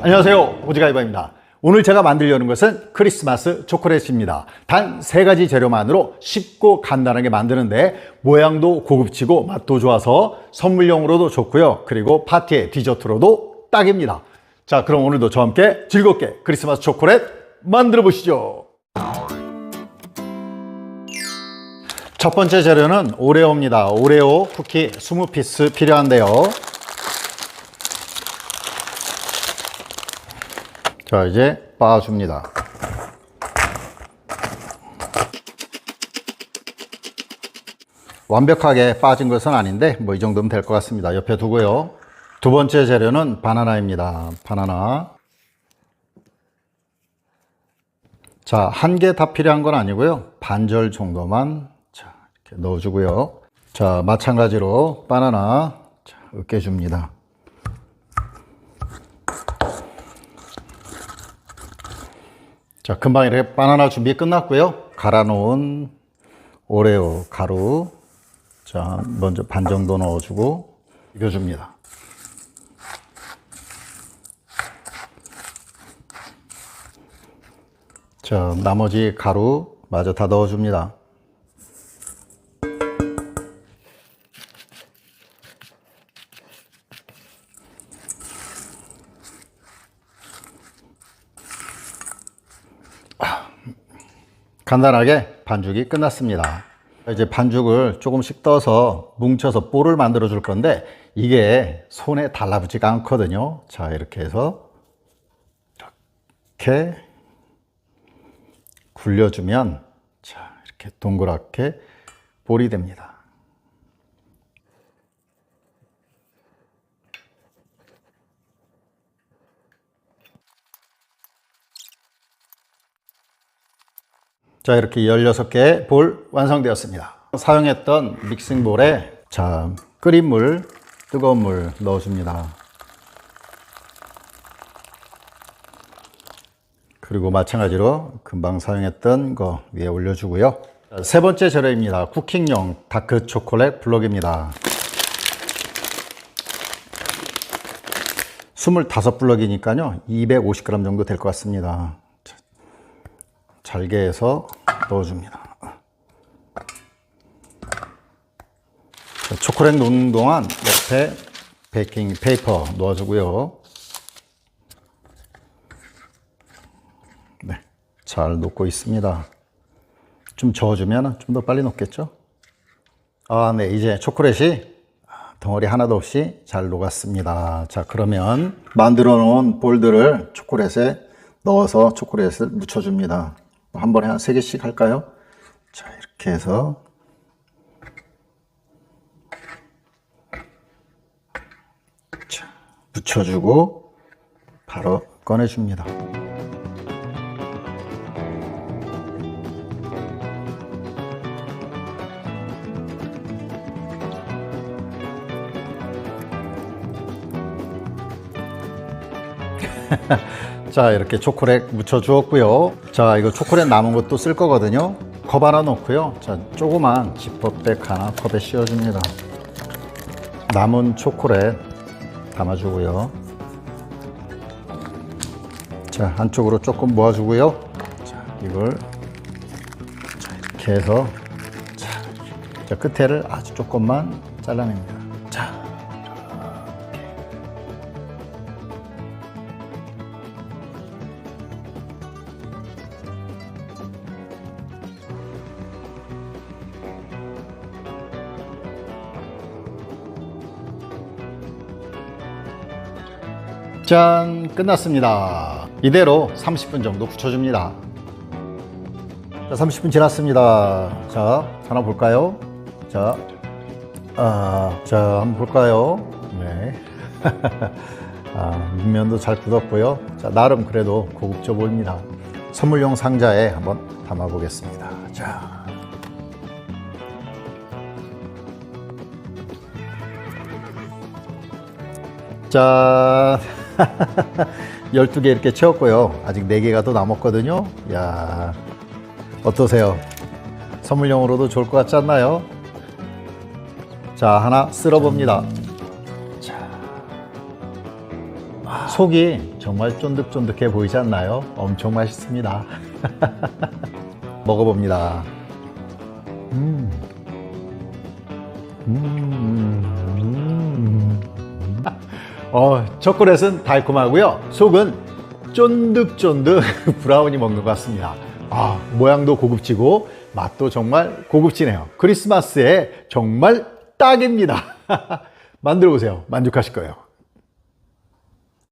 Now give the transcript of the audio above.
안녕하세요, 오지가이버입니다. 오늘 제가 만들려는 것은 크리스마스 초콜릿입니다. 단 3가지 재료만으로 쉽고 간단하게 만드는데 모양도 고급지고 맛도 좋아서 선물용으로도 좋고요. 그리고 파티의 디저트로도 딱입니다. 자, 그럼 오늘도 저와 함께 즐겁게 크리스마스 초콜릿 만들어 보시죠. 첫 번째 재료는 오레오입니다. 오레오 쿠키 20피스 필요한데요. 자, 이제 빻아줍니다. 완벽하게 빠진 것은 아닌데 뭐 이 정도면 될 것 같습니다. 옆에 두고요. 두 번째 재료는 바나나입니다. 바나나. 자, 한 개 다 필요한 건 아니고요. 반절 정도만 자, 이렇게 넣어주고요. 자, 마찬가지로 바나나 자, 으깨줍니다. 자, 금방 이렇게 바나나 준비 끝났고요. 갈아 놓은 오레오 가루. 자, 먼저 반 정도 넣어주고 비벼줍니다. 자, 나머지 가루 마저 다 넣어줍니다. 간단하게 반죽이 끝났습니다. 이제 반죽을 조금씩 떠서 뭉쳐서 볼을 만들어 줄 건데 이게 손에 달라붙지가 않거든요. 자, 이렇게 해서 이렇게 굴려주면 자, 이렇게 동그랗게 볼이 됩니다. 자, 이렇게 16개 볼 완성되었습니다. 사용했던 믹싱볼에 자, 끓인 물, 뜨거운 물 넣어줍니다. 그리고 마찬가지로 금방 사용했던 거 위에 올려주고요. 세 번째 재료입니다. 쿠킹용 다크 초콜릿 블럭입니다. 25블럭이니까요 250g 정도 될 것 같습니다. 잘게 해서 넣어줍니다. 자, 초콜릿 놓는 동안 옆에 베이킹 페이퍼 넣어주고요. 네, 잘 녹고 있습니다. 좀 저어주면 좀 더 빨리 녹겠죠? 아, 네, 이제 초콜릿이 덩어리 하나도 없이 잘 녹았습니다. 자, 그러면 만들어 놓은 볼들을 초콜릿에 넣어서 초콜릿을 묻혀줍니다. 한 번에 한 3개씩 할까요? 자, 이렇게 해서 자, 묻혀주고 바로 꺼내줍니다. 자, 이렇게 초콜릿 묻혀 주었고요. 자, 이거 초콜릿 남은 것도 쓸 거거든요. 컵 하나 넣고요. 자, 조그만 지퍼백 하나 컵에 씌워줍니다. 남은 초콜릿 담아주고요. 자, 한쪽으로 조금 모아주고요. 자, 이걸 자, 이렇게 해서 자, 끝에를 아주 조금만 잘라냅니다. 자, 짠! 끝났습니다. 이대로 30분 정도 굳혀줍니다. 자, 30분 지났습니다. 자, 하나 볼까요? 자, 자, 한번 볼까요? 네. 밑면도 잘 굳었고요. 자, 나름 그래도 고급져 보입니다. 선물용 상자에 한번 담아 보겠습니다. 자. 자. 12개 이렇게 채웠고요. 아직 4개가 더 남았거든요. 야, 어떠세요? 선물용으로도 좋을 것 같지 않나요? 자, 하나 쓸어 봅니다. 자, 속이 정말 쫀득쫀득해 보이지 않나요? 엄청 맛있습니다. 먹어봅니다. 초콜릿은 달콤하고요. 속은 쫀득쫀득 브라우니 먹는 것 같습니다. 모양도 고급지고 맛도 정말 고급지네요. 크리스마스에 정말 딱입니다. 만들어 보세요. 만족하실 거예요.